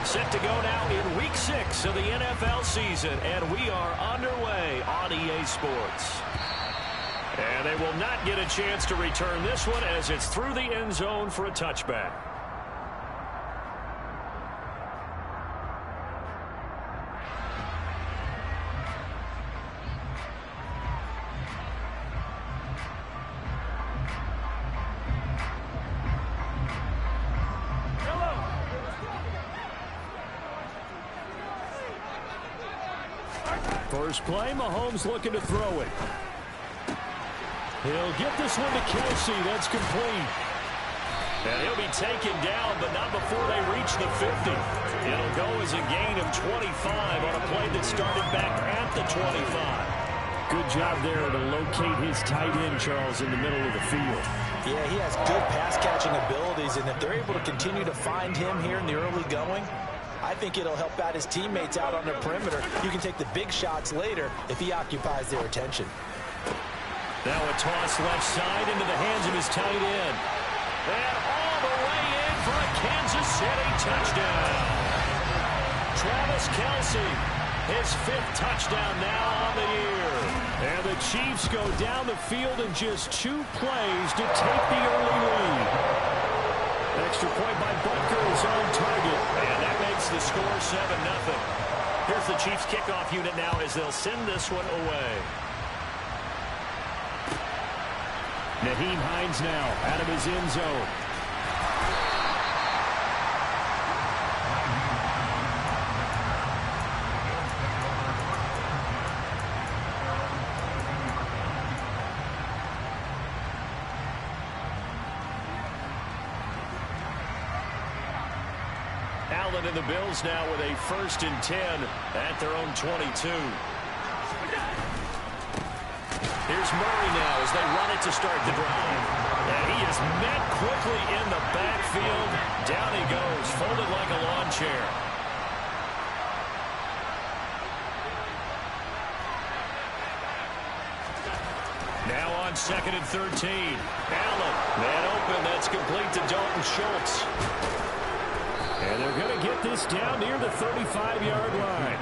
Set to go now in Week 6 of the NFL season, and we are underway on EA Sports. And they will not get a chance to return this one as it's through the end zone for a touchback. First play, Mahomes looking to throw it. He'll get this one to Kelsey. That's complete. And he'll be taken down, but not before they reach the 50. It'll go as a gain of 25 on a play that started back at the 25. Good job there to locate his tight end, Charles, in the middle of the field. Yeah, he has good pass-catching abilities, and if they're able to continue to find him here in the early going, I think it'll help out his teammates out on the perimeter. You can take the big shots later if he occupies their attention. Now a toss left side into the hands of his tight end. And all the way in for a Kansas City touchdown. Travis Kelce, his 5th touchdown now on the year. And the Chiefs go down the field in just 2 plays to take the early lead. Extra point by Butker is on target. And that makes the score 7-0. Here's the Chiefs kickoff unit now as they'll send this one away. Nyheim Hines now out of his end zone. Allen and the Bills now with a 1st and 10 at their own 22. Here's Murray now as they run it to start the drive. And he is met quickly in the backfield. Down he goes, folded like a lawn chair. Now on 2nd and 13. Allen, man open, that's complete to Dalton Schultz. And they're going to get this down near the 35-yard line.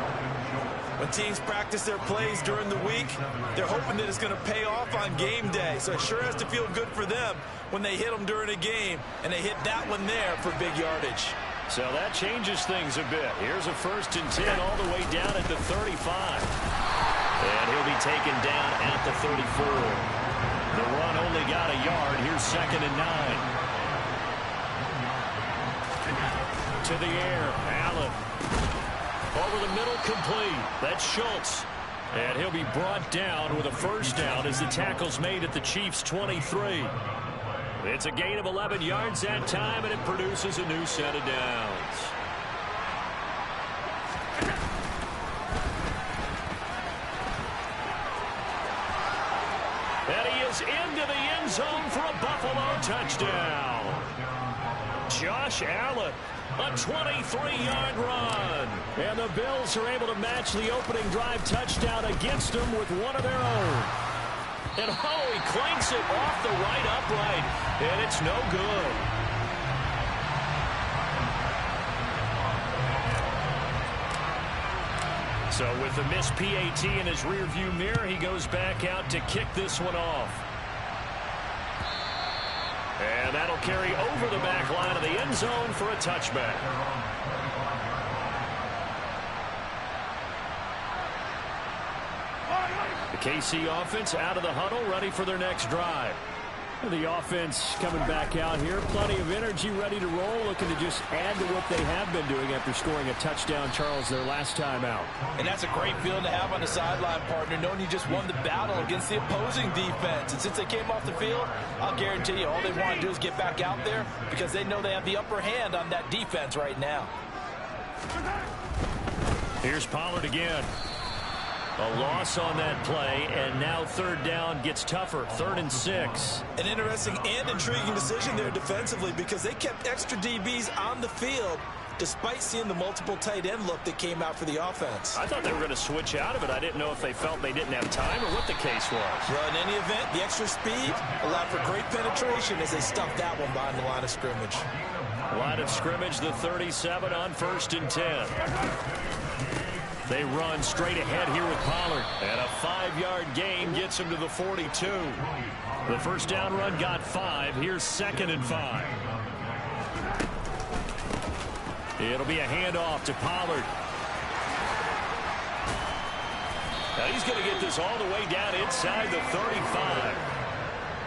When teams practice their plays during the week, they're hoping that it's going to pay off on game day. So it sure has to feel good for them when they hit them during a game, and they hit that one there for big yardage. So that changes things a bit. Here's a 1st and 10 all the way down at the 35. And he'll be taken down at the 34. The run only got a yard. Here's 2nd and 9. To the air, Allen. Over the middle, complete. That's Schultz. And he'll be brought down with a 1st down as the tackle's made at the Chiefs' 23. It's a gain of 11 yards that time, and it produces a new set of downs. And he is into the end zone for a Buffalo touchdown. Josh Allen. A 23-yard run. And the Bills are able to match the opening drive touchdown against them with one of their own. And oh, he clanks it off the right upright. And it's no good. So with the missed PAT in his rearview mirror, he goes back out to kick this one off. And that'll carry over the back line of the end zone for a touchback. The KC offense out of the huddle, ready for their next drive. The offense coming back out here. Plenty of energy, ready to roll, looking to just add to what they have been doing after scoring a touchdown, Charles, their last time out. And that's a great feeling to have on the sideline, partner, knowing you just won the battle against the opposing defense. And since they came off the field, I'll guarantee you all they want to do is get back out there because they know they have the upper hand on that defense right now. Here's Pollard again. A loss on that play, and now 3rd down gets tougher. 3rd and 6. An interesting and intriguing decision there defensively because they kept extra DBs on the field despite seeing the multiple tight end look that came out for the offense. I thought they were going to switch out of it. I didn't know if they felt they didn't have time or what the case was. Well, in any event, the extra speed allowed for great penetration as they stuffed that one behind the line of scrimmage. Line of scrimmage, the 37 on 1st and 10. They run straight ahead here with Pollard. And a 5-yard gain gets him to the 42. The first down run got 5. Here's 2nd and 5. It'll be a handoff to Pollard. Now he's going to get this all the way down inside the 35.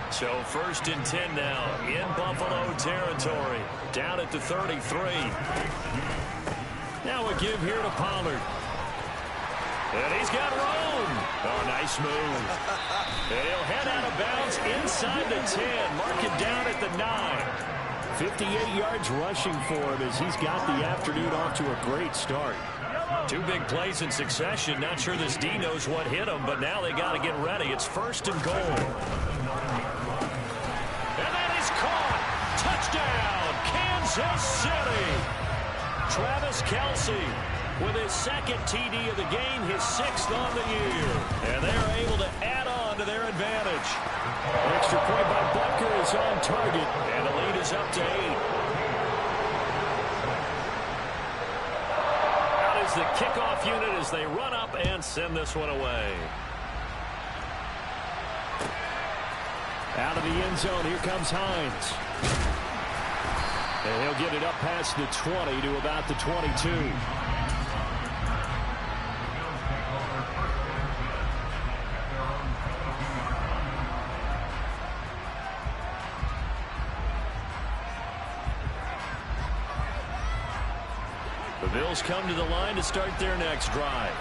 So 1st and 10 now in Buffalo territory. Down at the 33. Now a give here to Pollard. And he's got room. Oh, nice move. And he'll head out of bounds inside the 10. Mark it down at the 9. 58 yards rushing for him as he's got the afternoon off to a great start. 2 big plays in succession. Not sure this D knows what hit him, but now they got to get ready. It's 1st and goal. And that is caught. Touchdown, Kansas City. Travis Kelce with his 2nd TD of the game, his 6th on the year. And they're able to add on to their advantage. Extra point by Butker is on target, and the lead is up to 8. Out is the kickoff unit as they run up and send this one away. Out of the end zone, here comes Hines. And he'll get it up past the 20 to about the 22. The Bills come to the line to start their next drive.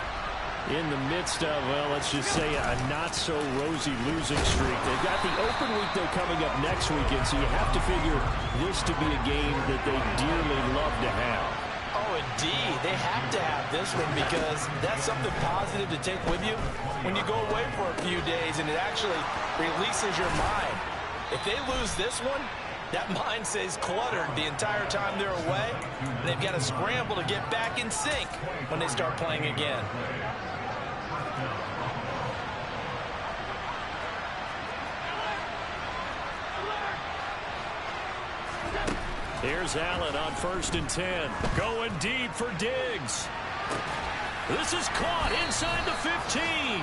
In the midst of, well, let's just say a not-so-rosy losing streak. They've got the open week, though, coming up next weekend, so you have to figure this to be a game that they dearly love to have. Oh, indeed. They have to have this one because that's something positive to take with you when you go away for a few days, and it actually releases your mind. If they lose this one, that mind stays cluttered the entire time they're away, and they've got to scramble to get back in sync when they start playing again. Here's Allen on 1st and 10. Going deep for Diggs. This is caught inside the 15.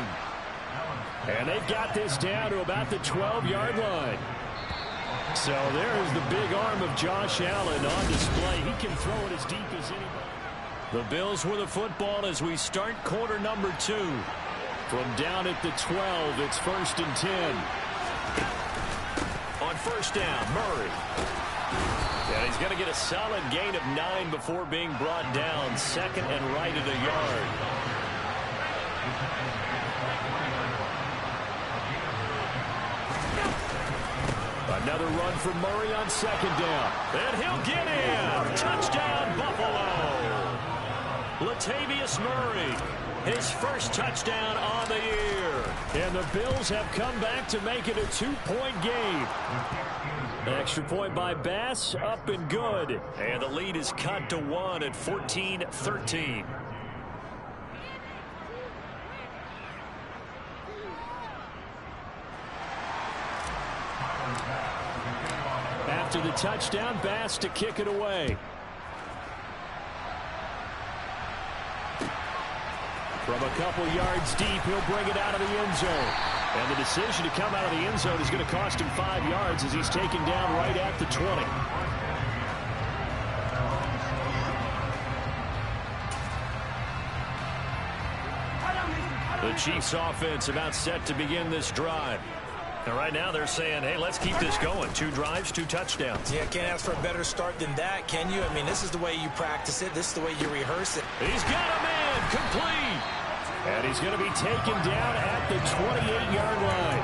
And they've got this down to about the 12-yard line. So there's the big arm of Josh Allen on display. He can throw it as deep as anybody. The Bills with the football as we start quarter number 2. From down at the 12, it's 1st and 10. On 1st down, Murray. And he's going to get a solid gain of 9 before being brought down. 2nd and right at a yard. Another run for Murray on 2nd down. And he'll get in. Touchdown, Buffalo. Latavius Murray, his first touchdown on the year. And the Bills have come back to make it a 2-point game. Extra point by Bass, up and good. And the lead is cut to 1 at 14-13. After the touchdown, Bass to kick it away. From a couple yards deep, he'll bring it out of the end zone. And the decision to come out of the end zone is going to cost him 5 yards as he's taken down right at the 20. The Chiefs offense about set to begin this drive. And right now they're saying, hey, let's keep this going. 2 drives, 2 touchdowns. Yeah, can't ask for a better start than that, can you? I mean, this is the way you practice it. This is the way you rehearse it. He's got a man complete. And he's going to be taken down at the 28-yard line.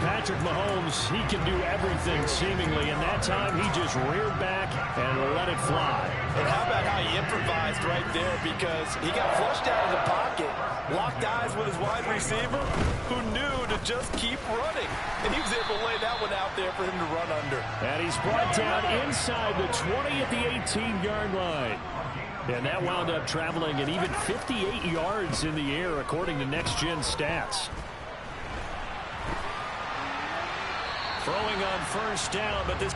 Patrick Mahomes, he can do everything seemingly, and that time he just reared back and let it fly. And how about how he improvised right there, because he got flushed out of the pocket, locked eyes with his wide receiver, who knew to just keep running. And he was able to lay that one out there for him to run under. And he's brought down inside the 20 at the 18-yard line. And that wound up traveling an even 58 yards in the air, according to Next Gen Stats. Throwing on first down, but this...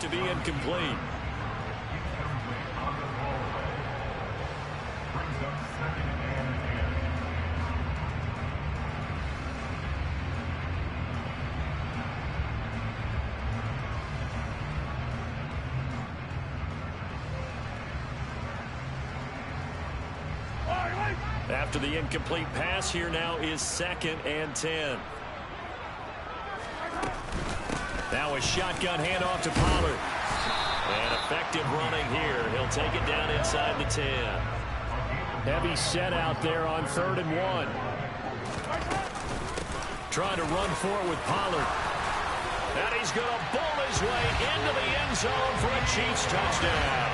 to be incomplete. After the incomplete pass, here now is 2nd and 10. Now a shotgun handoff to Pollard. And effective running here. He'll take it down inside the 10. Heavy set out there on 3rd and 1. Trying to run for it with Pollard. And he's going to bull his way into the end zone for a Chiefs touchdown.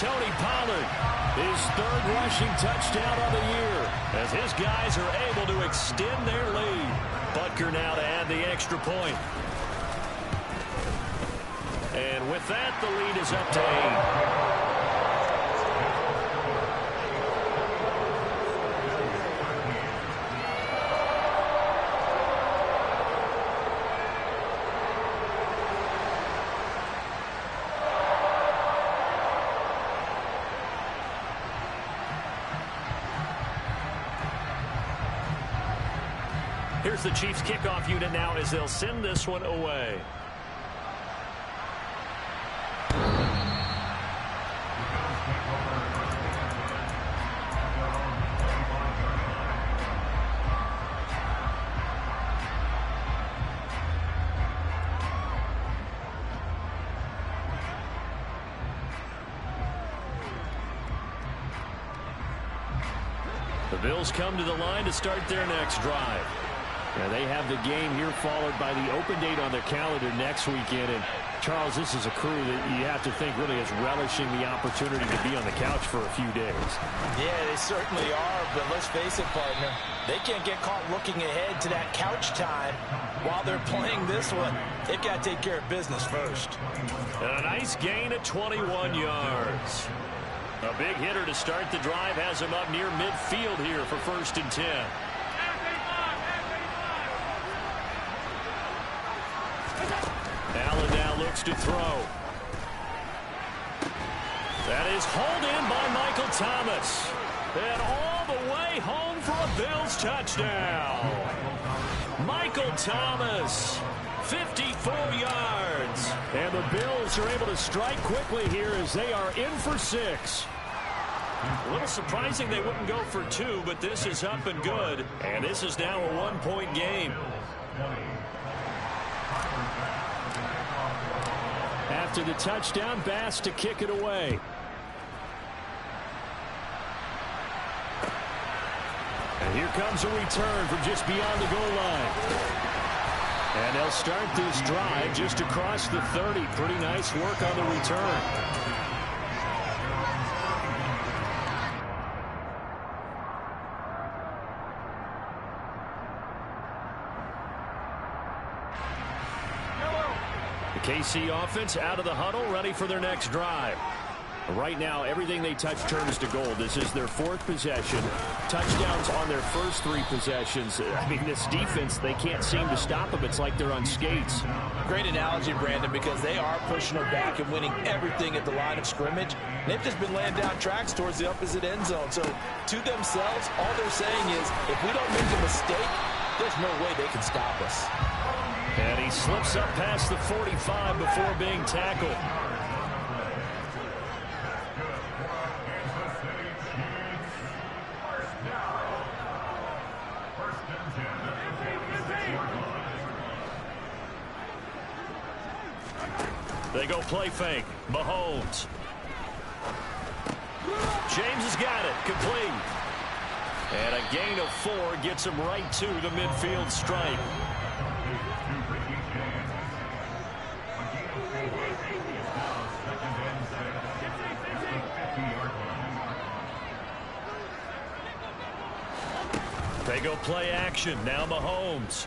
Tony Pollard, his 3rd rushing touchdown of the year, as his guys are able to extend their lead. Butker now to add the extra point. And with that, the lead is up to 8. Here's the Chiefs kickoff unit now as they'll send this one away. The Bills come to the line to start their next drive. Yeah, they have the game here followed by the open date on their calendar next weekend. And, Charles, this is a crew that you have to think really is relishing the opportunity to be on the couch for a few days. Yeah, they certainly are, but let's face it, partner. They can't get caught looking ahead to that couch time while they're playing this one. They've got to take care of business first. And a nice gain of 21 yards. A big hitter to start the drive has him up near midfield here for 1st and 10. Allen now looks to throw. That is hauled in by Michael Thomas. And all the way home for a Bills touchdown. Michael Thomas, 54 yards. And the Bills are able to strike quickly here as they are in for 6. A little surprising they wouldn't go for 2, but this is up and good. And this is now a 1-point game. After the touchdown, Bass to kick it away. And here comes a return from just beyond the goal line. And they'll start this drive just across the 30. Pretty nice work on the return. KC offense out of the huddle, ready for their next drive. Right now, everything they touch turns to gold. This is their 4th possession. Touchdowns on their first 3 possessions. I mean, this defense, they can't seem to stop them. It's like they're on skates. Great analogy, Brandon, because they are pushing them back and winning everything at the line of scrimmage. They've just been laying down tracks towards the opposite end zone. So, to themselves, all they're saying is, if we don't make a mistake, there's no way they can stop us. And he slips up past the 45 before being tackled. They go play fake. Mahomes. James has got it. Complete. And a gain of 4 gets him right to the midfield stripe. They go play action. Now Mahomes.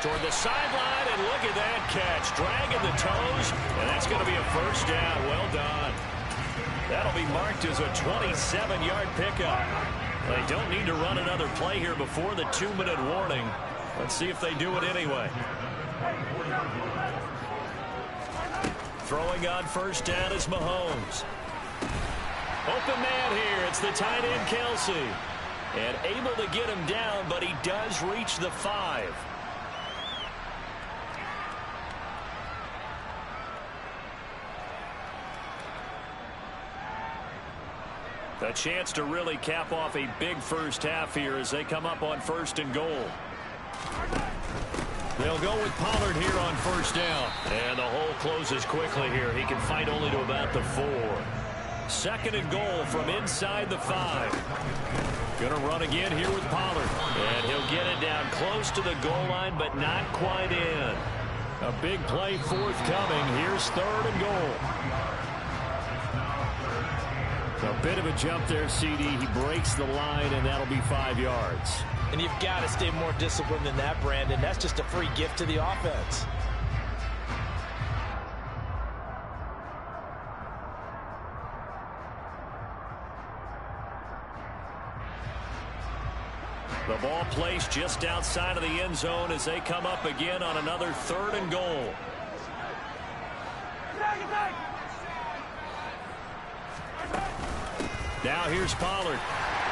Toward the sideline, and look at that catch. Dragging the toes, and that's going to be a first down. Well done. That'll be marked as a 27-yard pickup. They don't need to run another play here before the 2-minute warning. Let's see if they do it anyway. Throwing on first down is Mahomes. Open man here. It's the tight end, Kelsey. And able to get him down, but he does reach the 5. A chance to really cap off a big first half here as they come up on 1st and goal. They'll go with Pollard here on first down. And the hole closes quickly here. He can fight only to about the 4. 2nd and goal from inside the 5. Going to run again here with Pollard. And he'll get it down close to the goal line, but not quite in. A big play forthcoming. Here's 3rd and goal. A bit of a jump there, CD. He breaks the line, and that'll be 5 yards. And you've got to stay more disciplined than that, Brandon. That's just a free gift to the offense. The ball placed just outside of the end zone as they come up again on another 3rd and goal. Now here's Pollard.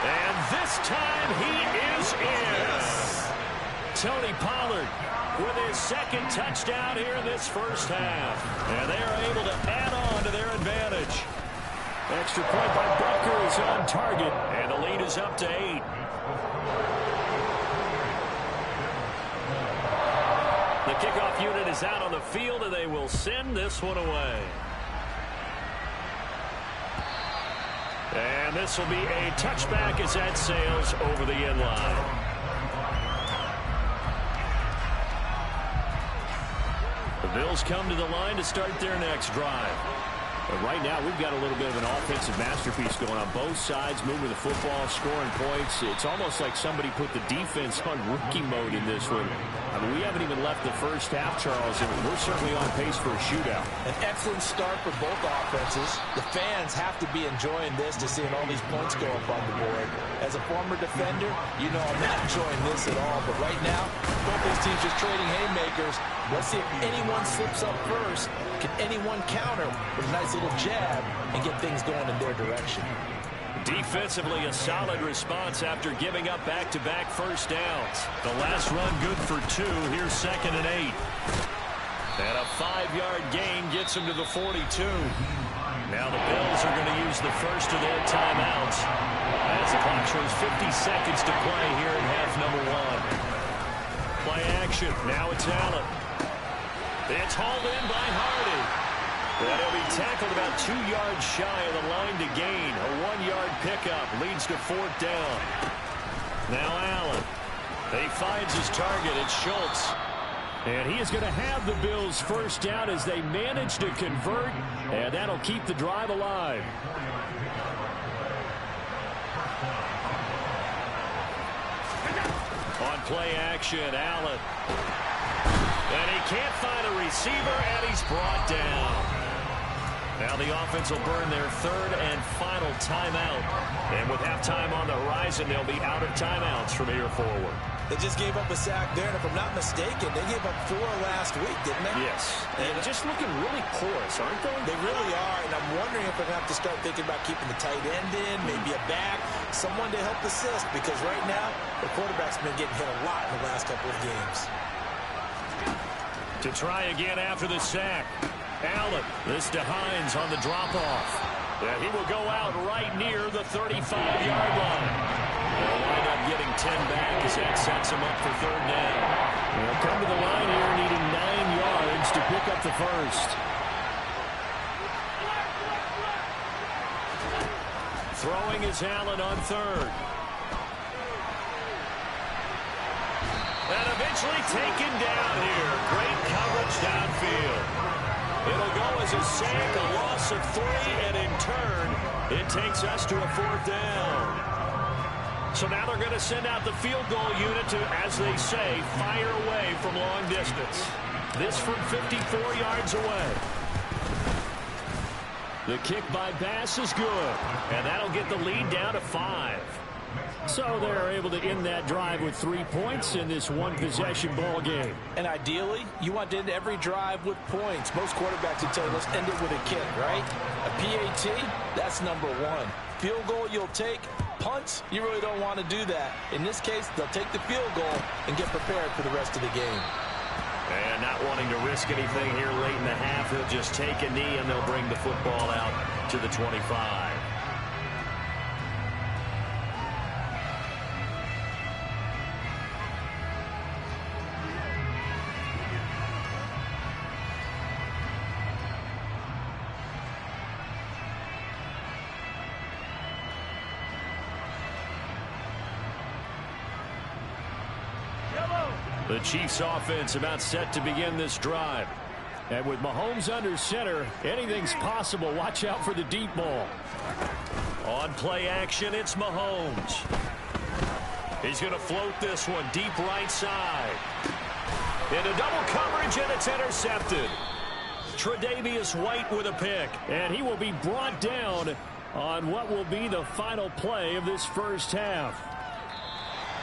And this time he is in. Tony Pollard with his 2nd touchdown here in this first half. And they are able to add on to their advantage. Extra point by Bucker is on target. And the lead is up to 8. The kickoff unit is out on the field, and they will send this one away. And this will be a touchback as that sails over the end line. The Bills come to the line to start their next drive. But right now, we've got a little bit of an offensive masterpiece going on both sides, moving the football, scoring points. It's almost like somebody put the defense on rookie mode in this one. I mean, we haven't even left the first half, Charles, and we're certainly on pace for a shootout. An excellent start for both offenses. The fans have to be enjoying this to seeing all these points go up on the board. As a former defender, you know I'm not enjoying this at all. But right now, both these teams just trading haymakers. Let's see if anyone slips up first. Can anyone counter with a nice little jab and get things going in their direction? Defensively, a solid response after giving up back-to-back first downs. The last run good for 2. Here's 2nd and 8. And a 5-yard gain gets him to the 42. Now the Bills are going to use the first of their timeouts as the clock shows 50 seconds to play here in half number 1. Play action. Now it's Allen. It's hauled in by Hardy. And he'll be tackled about 2 yards shy of the line to gain. A 1-yard pickup leads to 4th down. Now Allen. He finds his target. It's Schultz. And he is going to have the Bills first down as they manage to convert. And that'll keep the drive alive. On play action, Allen. And he can't find a receiver, and he's brought down. Now the offense will burn their 3rd and final timeout. And with halftime on the horizon, they'll be out of timeouts from here forward. They just gave up a sack there, and if I'm not mistaken, they gave up 4 last week, didn't they? Yes. And just looking really porous, aren't they? They really are, and I'm wondering if they're going to have to start thinking about keeping the tight end in, maybe a back, someone to help assist, because right now, the quarterback's been getting hit a lot in the last couple of games. To try again after the sack. Allen, this to Hines on the drop-off. And he will go out right near the 35-yard line. They'll wind up getting 10 back as that sets him up for 3rd down. They'll come to the line here needing 9 yards to pick up the first. Throwing is Allen on 3rd. And eventually taken down here. Great coverage downfield. It'll go as a sack, a loss of 3, and in turn, it takes us to a 4th down. So now they're going to send out the field goal unit to, as they say, fire away from long distance. This from 54 yards away. The kick by Bass is good, and that'll get the lead down to 5. So they're able to end that drive with 3 points in this one-possession ball game. And ideally, you want to end every drive with points. Most quarterbacks would tell you, let's end it with a kick, right? A PAT, that's number one. Field goal you'll take. Punts, you really don't want to do that. In this case, they'll take the field goal and get prepared for the rest of the game. And not wanting to risk anything here late in the half, he'll just take a knee and they'll bring the football out to the 25. The Chiefs offense about set to begin this drive. And with Mahomes under center, anything's possible. Watch out for the deep ball. On play action, it's Mahomes. He's going to float this one deep right side. Into double coverage, and it's intercepted. Tre'Davious White with a pick. And he will be brought down on what will be the final play of this first half.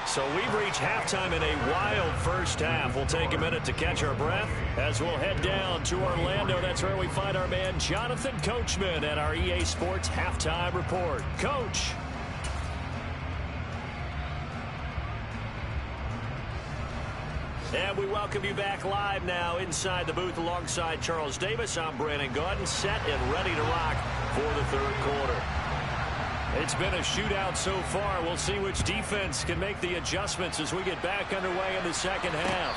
So we've reached halftime in a wild first half. We'll take a minute to catch our breath as we'll head down to Orlando. That's where we find our man Jonathan Coachman at our EA Sports Halftime Report. Coach. And we welcome you back live now inside the booth alongside Charles Davis. I'm Brandon Gaudin, set and ready to rock for the third quarter. It's been a shootout so far. We'll see which defense can make the adjustments as we get back underway in the second half.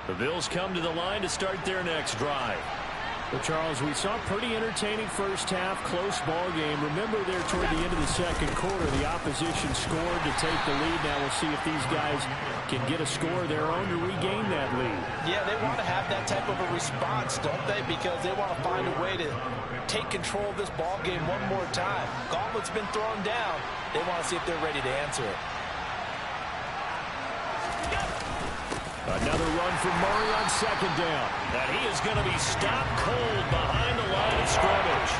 The Bills come to the line to start their next drive. Well, Charles, we saw a pretty entertaining first half, close ball game. Remember there toward the end of the second quarter, the opposition scored to take the lead. Now we'll see if these guys can get a score of their own to regain that lead. Yeah, they want to have that type of a response, don't they? Because they want to find a way to take control of this ball game one more time. Gauntlet's been thrown down. They want to see if they're ready to answer it. Another run from Murray on second down. And he is going to be stopped cold behind the line of scrimmage.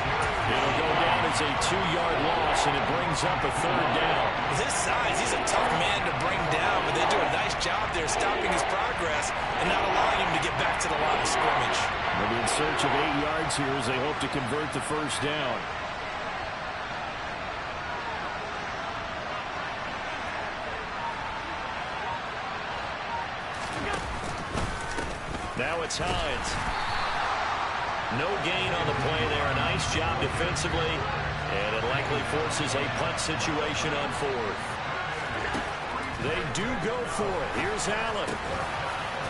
It'll go down as a 2-yard loss, and it brings up a third down. With his size, he's a tough man to bring down, but they do a nice job there stopping his progress and not allowing him to get back to the line of scrimmage. They'll be in search of 8 yards here as they hope to convert the first down. Now it's Hines. No gain on the play there. A nice job defensively. And it likely forces a punt situation on fourth. They do go for it. Here's Allen.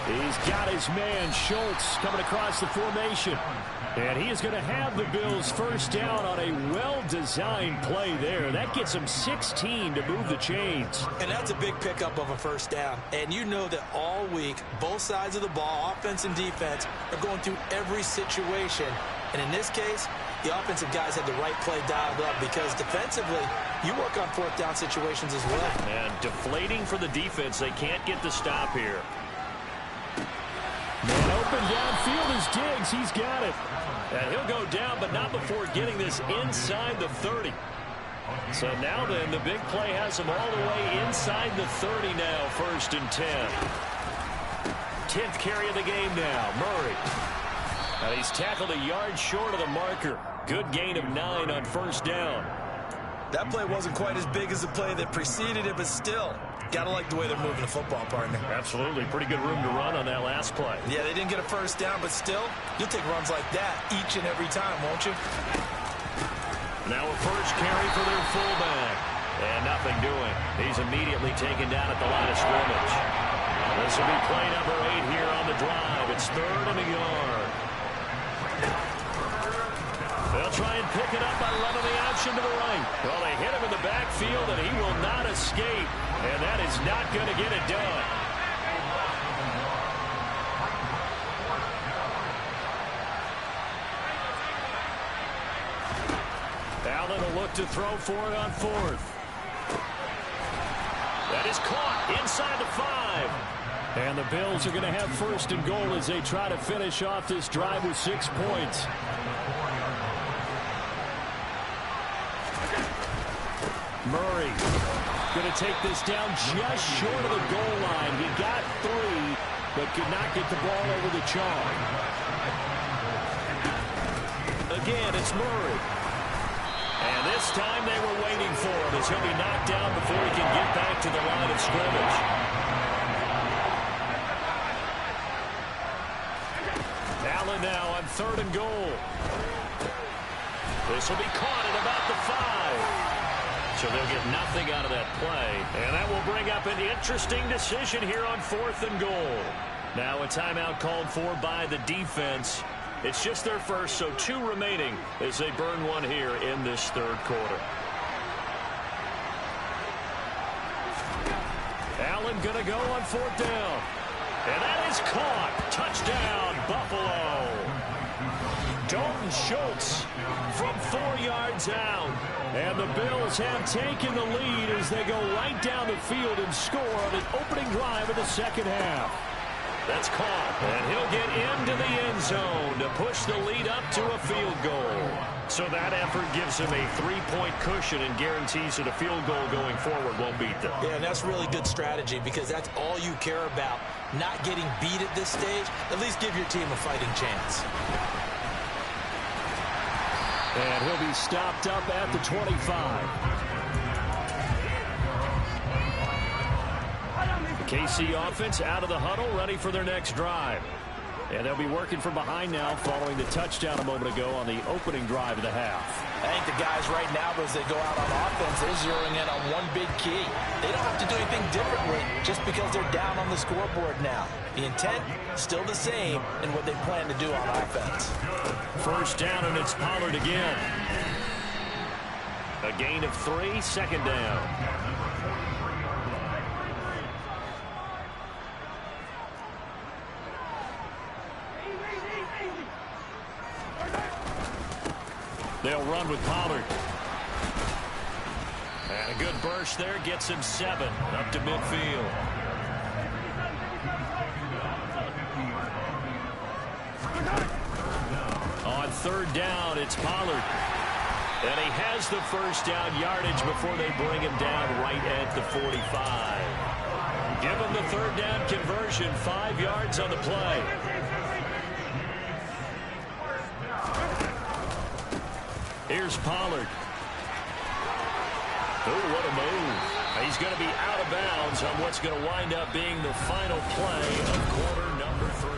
He's got his man, Schultz, coming across the formation. And he is going to have the Bills first down on a well-designed play there. That gets him 16 to move the chains. And that's a big pickup of a first down. And you know that all week, both sides of the ball, offense and defense, are going through every situation. And in this case, the offensive guys had the right play dialed up because defensively, you work on fourth down situations as well. And deflating for the defense. They can't get the stop here. Man open downfield is Diggs. He's got it. And he'll go down, but not before getting this inside the 30. So now then, the big play has him all the way inside the 30 now, 1st and 10. 10th carry of the game now, Murray. And he's tackled a yard short of the marker. Good gain of 9 on first down. That play wasn't quite as big as the play that preceded it, but still, got to like the way they're moving the football, partner. Absolutely. Pretty good room to run on that last play. Yeah, they didn't get a first down, but still, you'll take runs like that each and every time, won't you? Now a first carry for their fullback. And nothing doing. He's immediately taken down at the line of scrimmage. This will be play number 8 here on the drive. It's 3rd and a yard. They'll try and pick it up by running the option to the right. Well, they hit him in the backfield, and he will not escape. And that is not going to get it done. out to throw for it on fourth. That is caught inside the 5. And the Bills are going to have first and goal as they try to finish off this drive with 6 points. Murray going to take this down just short of the goal line. He got 3, but could not get the ball over the chalk. Again, it's Murray. And this time they were waiting for him as he'll be knocked down before he can get back to the line of scrimmage. Allen now on 3rd and goal. This will be caught at about the 5. So they'll get nothing out of that play. And that will bring up an interesting decision here on 4th and goal. Now a timeout called for by the defense. It's just their first, so 2 remaining as they burn one here in this 3rd quarter. Allen going to go on 4th down. And that is caught. Touchdown, Buffalo. Dalton Schultz from 4 yards out. And the Bills have taken the lead as they go right down the field and score on the opening drive of the 2nd half. That's caught, and he'll get into the end zone to push the lead up to a field goal. So that effort gives him a 3-point cushion and guarantees that a field goal going forward won't beat them. Yeah, and that's really good strategy because that's all you care about. Not getting beat at this stage, at least give your team a fighting chance. And he'll be stopped up at the 25. KC offense out of the huddle, ready for their next drive. And they'll be working from behind now following the touchdown a moment ago on the opening drive of the half. I think the guys right now, as they go out on offense, they're zeroing in on one big key. They don't have to do anything differently just because they're down on the scoreboard now. The intent, still the same in what they plan to do on offense. First down, and it's Pollard again. A gain of 3, 2nd down. They'll run with Pollard. And a good burst there gets him 7 up to midfield. On 3rd down, it's Pollard. And he has the first down yardage before they bring him down right at the 45. Give him the 3rd down conversion, 5 yards on the play. Here's Pollard. Oh, what a move. He's going to be out of bounds on what's going to wind up being the final play of quarter number 3.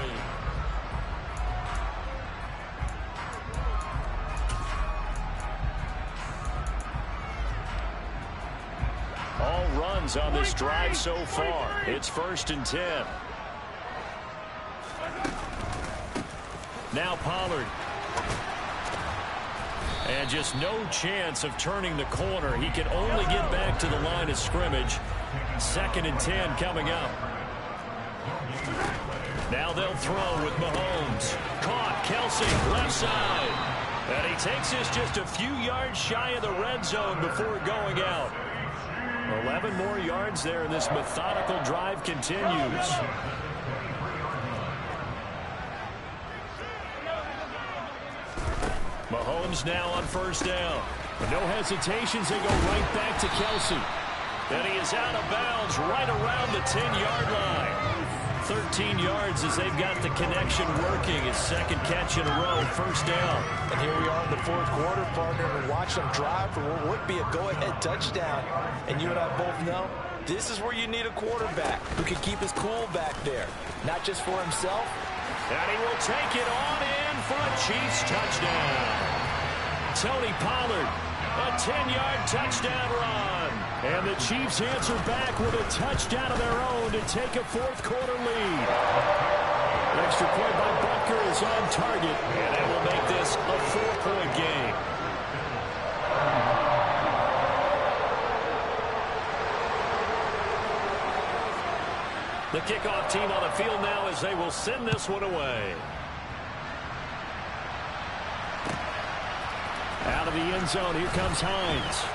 All runs on this drive so far. It's 1st and 10. Now Pollard. And just no chance of turning the corner. He can only get back to the line of scrimmage. 2nd and 10 coming up. Now they'll throw with Mahomes. Caught, Kelsey, left side. And he takes this just a few yards shy of the red zone before going out. 11 more yards there, and this methodical drive continues. Mahomes now on 1st down. But no hesitations, they go right back to Kelsey. And he is out of bounds right around the 10-yard line. 13 yards as they've got the connection working. His 2nd catch in a row, 1st down. And here we are in the 4th quarter, partner, and watch them drive for what would be a go-ahead touchdown. And you and I both know this is where you need a quarterback who can keep his cool back there. Not just for himself. And he will take it on in for a Chiefs touchdown. Tony Pollard, a 10-yard touchdown run. And the Chiefs answer back with a touchdown of their own to take a 4th quarter lead. An extra point by Butker is on target, and that will make this a 4-point game. The kickoff team on the field now as they will send this one away. Out of of the end zone. Here comes Hines.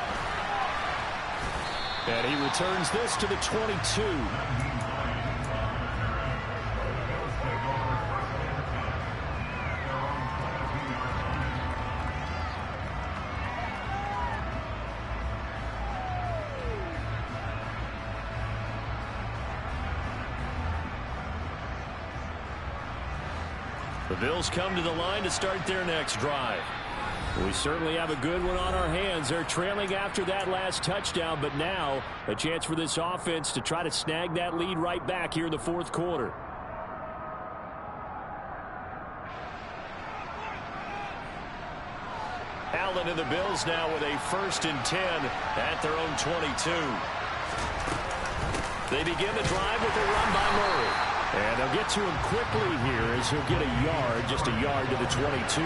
And he returns this to the 22. The Bills come to the line to start their next drive. We certainly have a good one on our hands. They're trailing after that last touchdown, but now a chance for this offense to try to snag that lead right back here in the fourth quarter. Allen and the Bills now with a 1st and 10 at their own 22. They begin the drive with a run by Murray. And they'll get to him quickly here as he'll get a yard, just a yard to the 22.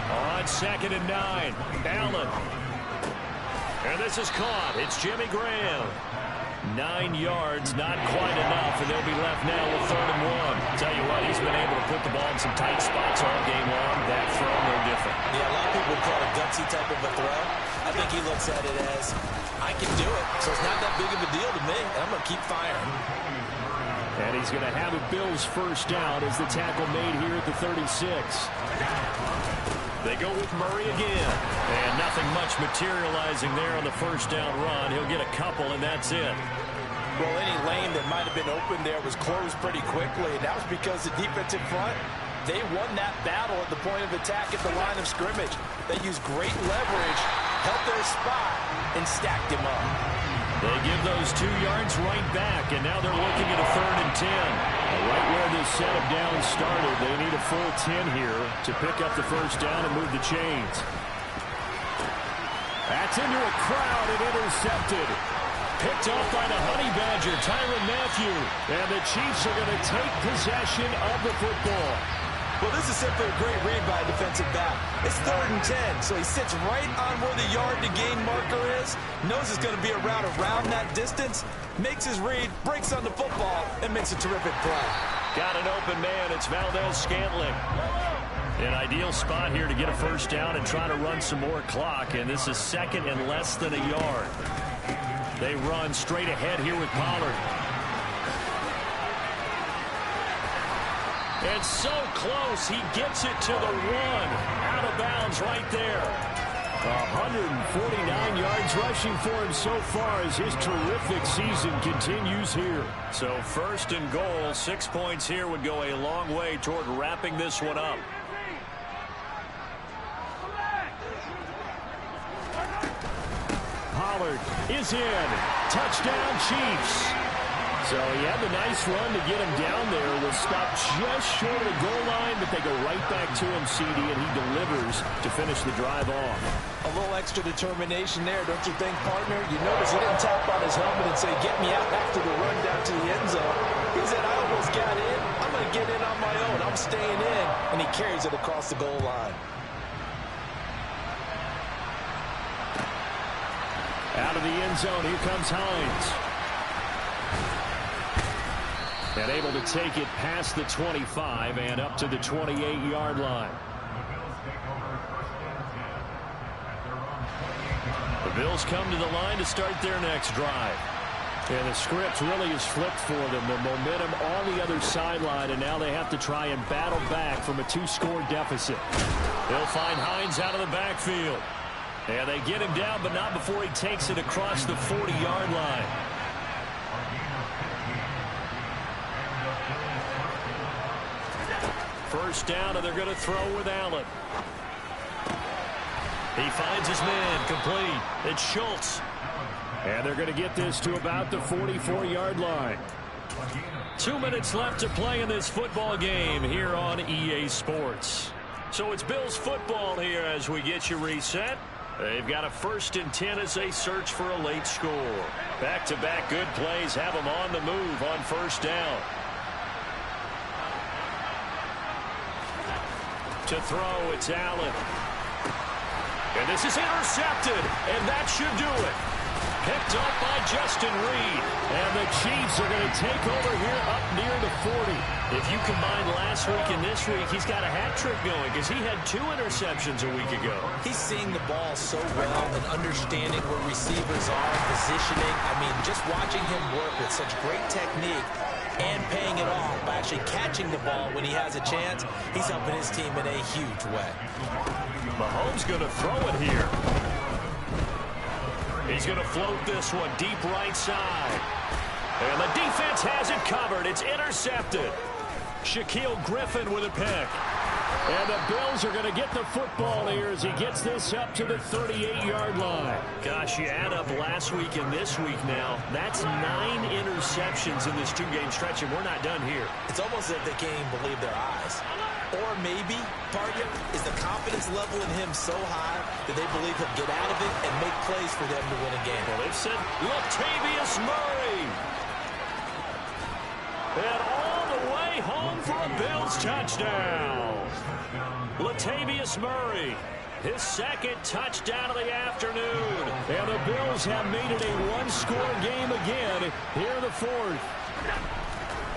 On 2nd and 9, Allen. And this is caught. It's Jimmy Graham. 9 yards, not quite enough, and they'll be left now with 3rd and 1. Tell you what, he's been able to put the ball in some tight spots all game long. That throw, no different. Yeah, a lot of people would call it a gutsy type of a throw. I think he looks at it as, I can do it, so it's not that big of a deal to me, and I'm going to keep firing. And he's going to have a Bills 1st down as the tackle made here at the 36. They go with Murray again. And nothing much materializing there on the 1st down run. He'll get a couple, and that's it. Well, any lane that might have been open there was closed pretty quickly, and that was because the defensive front, they won that battle at the point of attack at the line of scrimmage. They used great leverage, held their spot, and stacked him up. They give those 2 yards right back, and now they're looking at a 3rd and 10. Right where this set of downs started, they need a full 10 here to pick up the 1st down and move the chains. That's into a crowd and intercepted. Picked off by the Honey Badger, Tyrann Mathieu. And the Chiefs are going to take possession of the football. Well, this is simply a great read by a defensive back. It's 3rd and 10, so he sits right on where the yard-to-gain marker is, knows it's going to be a route around that distance, makes his read, breaks on the football, and makes a terrific play. Got an open man. It's Valdez-Scantling. An ideal spot here to get a 1st down and try to run some more clock, and this is 2nd and less than a yard. They run straight ahead here with Pollard. And so close, he gets it to the 1. Out of bounds right there. 149 yards rushing for him so far as his terrific season continues here. So 1st and goal, 6 points here would go a long way toward wrapping this one up. Pollard is in. Touchdown, Chiefs. So he had the nice run to get him down there. Was stopped just short of the goal line, but they go right back to him, CD, and he delivers to finish the drive off. A little extra determination there, don't you think, partner? You notice he didn't tap on his helmet and say, get me out after the run down to the end zone. He said, I almost got in. I'm going to get in on my own. I'm staying in. And he carries it across the goal line. Out of the end zone, here comes Hines. And able to take it past the 25 and up to the 28-yard line. The Bills come to the line to start their next drive. And the script really is flipped for them. The momentum on the other sideline, and now they have to try and battle back from a 2-score deficit. They'll find Hines out of the backfield. And they get him down, but not before he takes it across the 40-yard line. First down, and they're going to throw with Allen. He finds his man, complete. It's Schultz. And they're going to get this to about the 44-yard line. 2 minutes left to play in this football game here on EA Sports. So it's Bills football here as we get you reset. They've got a 1st and 10 as they search for a late score. Back-to-back good plays have them on the move on 1st down. To throw, it's Allen. And this is intercepted, and that should do it. Picked up by Justin Reed. And the Chiefs are going to take over here up near the 40. If you combine last week and this week, he's got a hat trick going because he had 2 interceptions a week ago. He's seeing the ball so well and understanding where receivers are, positioning. I mean, just watching him work with such great technique and paying it off by actually catching the ball when he has a chance, he's helping his team in a huge way. Mahomes going to throw it here. He's going to float this one deep right side. And the defense has it covered. It's intercepted. Shaquille Griffin with a pick. And the Bills are going to get the football here as he gets this up to the 38-yard line. Gosh, you add up last week and this week now. That's 9 interceptions in this 2-game stretch, and we're not done here. It's almost as if they can't even believe their eyes. Or maybe, partner, is the confidence level in him so high that they believe he'll get out of it and make plays for them to win a game. Well, they've said Latavius Murray. And all the way home for a Bills touchdown. Latavius Murray, his 2nd touchdown of the afternoon. And the Bills have made it a 1-score game again here in the 4th.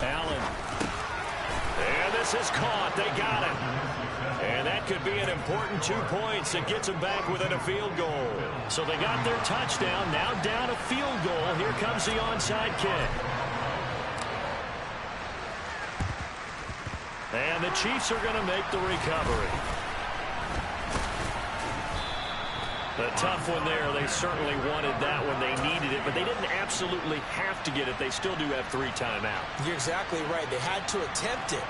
Allen. And this is caught. They got it. And that could be an important 2 points. It gets them back within a field goal. So they got their touchdown. Now down a field goal. Here comes the onside kick. And the Chiefs are going to make the recovery. A tough one there. They certainly wanted that one. They needed it, but they didn't absolutely have to get it. They still do have 3 timeouts. You're exactly right. They had to attempt it.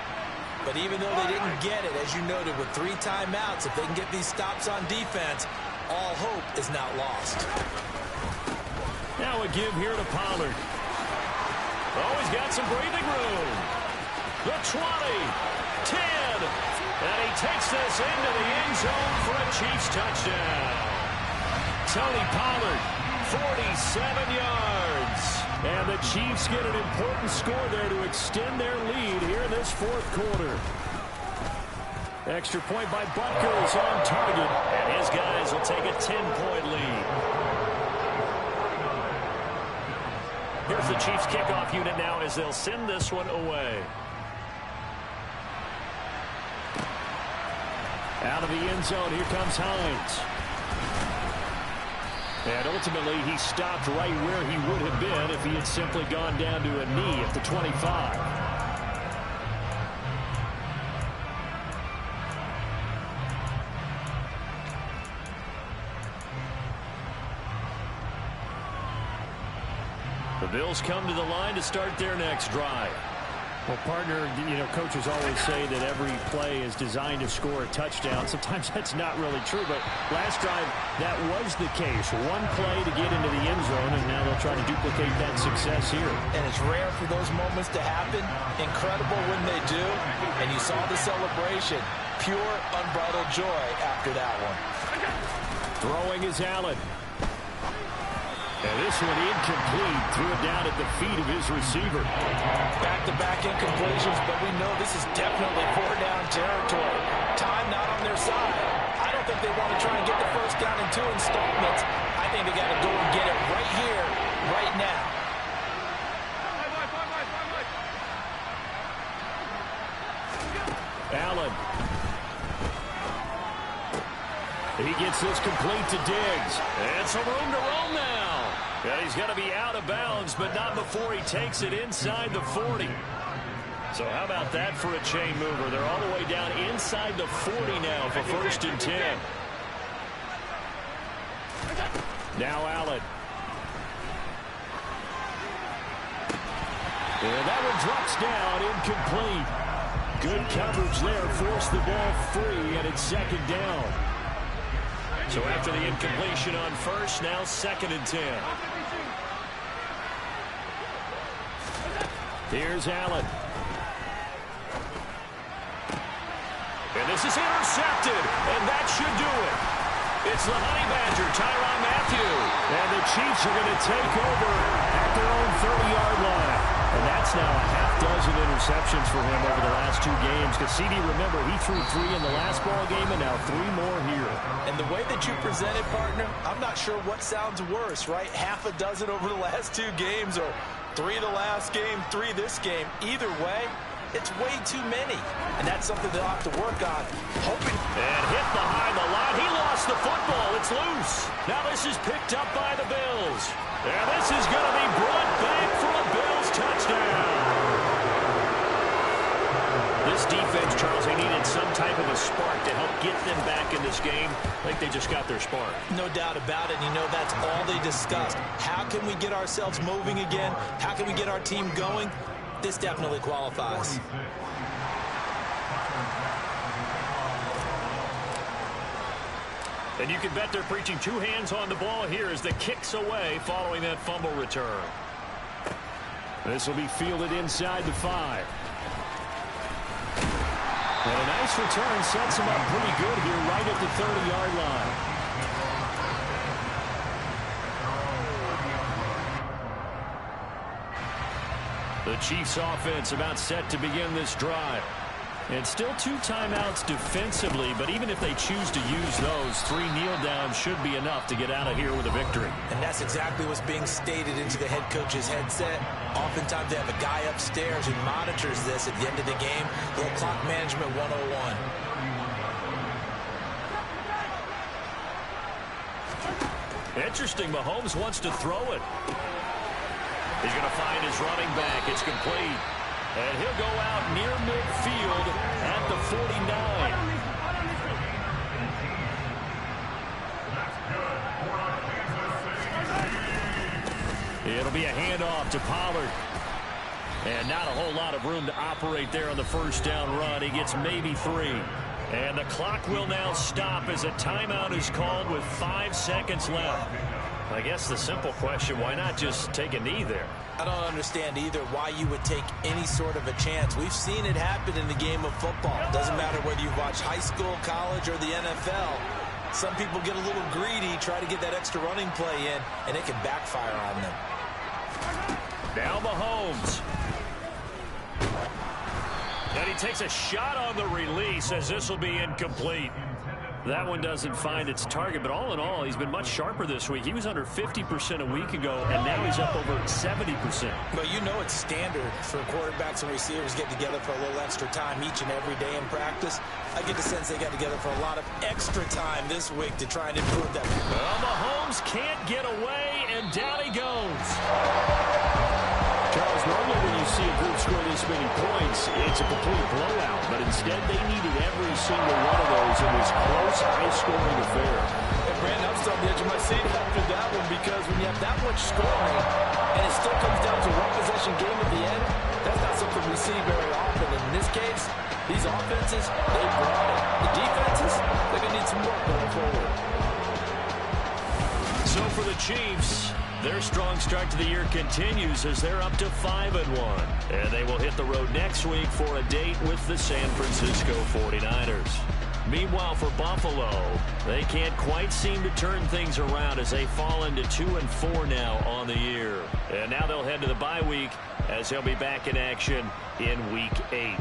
But even though they didn't get it, as you noted, with 3 timeouts, if they can get these stops on defense, all hope is not lost. Now a give here to Pollard. Oh, he's got some breathing room. The 20, 10, and he takes this into the end zone for a Chiefs touchdown. Tony Pollard, 47 yards. And the Chiefs get an important score there to extend their lead here in this 4th quarter. Extra point by Butker is on target. And his guys will take a 10-point lead. Here's the Chiefs kickoff unit now as they'll send this one away. Out of the end zone, here comes Hines. And ultimately, he stopped right where he would have been if he had simply gone down to a knee at the 25. The Bills come to the line to start their next drive. Well, partner, you know, coaches always say that every play is designed to score a touchdown. Sometimes that's not really true, but last drive, that was the case. 1 play to get into the end zone, and now they'll try to duplicate that success here. And it's rare for those moments to happen. Incredible when they do. And you saw the celebration. Pure, unbridled joy after that one. Throwing is Allen. And this one incomplete. Threw it down at the feet of his receiver. Back-to-back incompletions, but we know this is definitely 4-down territory. Time not on their side. I don't think they want to try and get the first down in 2 installments. I think they got to go and get it right here, right now. Allen. He gets this complete to Diggs. And some room to roam now. And he's going to be out of bounds, but not before he takes it inside the 40. So how about that for a chain mover? They're all the way down inside the 40 now for 1st and 10. Now Allen. And that one drops down, incomplete. Good coverage there, forced the ball free, and it's 2nd down. So after the incompletion on 1st, now 2nd and 10. Here's Allen. And this is intercepted, and that should do it. It's the Honey Badger, Tyrann Mathieu. And the Chiefs are going to take over at their own 30-yard line. And that's now a half dozen interceptions for him over the last 2 games. Because CD, remember, he threw 3 in the last ball game and now 3 more here. And the way that you present it, partner, I'm not sure what sounds worse, right? Half a dozen over the last 2 games or 3 the last game, 3 this game. Either way, it's way too many. And that's something they'll have to work on. Hoping. And hit behind the line. He lost the football. It's loose. Now this is picked up by the Bills. And this is going to be brought back for a Bills touchdown. This defense, Charles, they needed some type of a spark to help get them back in this game. I think they just got their spark. No doubt about it. You know, that's all they discussed. How can we get ourselves moving again? How can we get our team going? This definitely qualifies. And you can bet they're preaching 2 hands on the ball here as the kick's away following that fumble return. This will be fielded inside the 5. And a nice return sets him up pretty good here right at the 30-yard line. The Chiefs offense about set to begin this drive. And still 2 timeouts defensively, but even if they choose to use those, 3 kneel downs should be enough to get out of here with a victory. And that's exactly what's being stated into the head coach's headset. Oftentimes they have a guy upstairs who monitors this at the end of the game. Little clock management 101. Interesting, Mahomes wants to throw it. He's going to find his running back. It's complete. And he'll go out near midfield at the 49. It'll be a handoff to Pollard. And not a whole lot of room to operate there on the first down run. He gets maybe 3. And the clock will now stop as a timeout is called with 5 seconds left. I guess the simple question, why not just take a knee there? I don't understand either why you would take any sort of a chance. We've seen it happen in the game of football. Doesn't matter whether you've watched high school, college, or the NFL. Some people get a little greedy, try to get that extra running play in, and it can backfire on them. Now Mahomes. And he takes a shot on the release as this will be incomplete. That one doesn't find its target, but all in all, he's been much sharper this week. He was under 50% a week ago, and now he's up over 70%. But you know it's standard for quarterbacks and receivers get together for a little extra time each and every day in practice. I get the sense they got together for a lot of extra time this week to try and improve that. Well, Mahomes can't get away, and down he goes. Charles, normally when you see a group score this many points, it's a complete blowout. But instead, they needed every single one of those in this close, high-scoring affair. And Brandon, I'm still on the edge of my seat after that one because when you have that much scoring and it still comes down to one possession game at the end, that's not something we see very often. And in this case, these offenses, they brought it. The defenses, they're going to need some work going forward. So for the Chiefs, their strong start to the year continues as they're up to 5-1. And they will hit the road next week for a date with the San Francisco 49ers. Meanwhile, for Buffalo, they can't quite seem to turn things around as they fall into 2-4 now on the year. And now they'll head to the bye week as they'll be back in action in Week 8.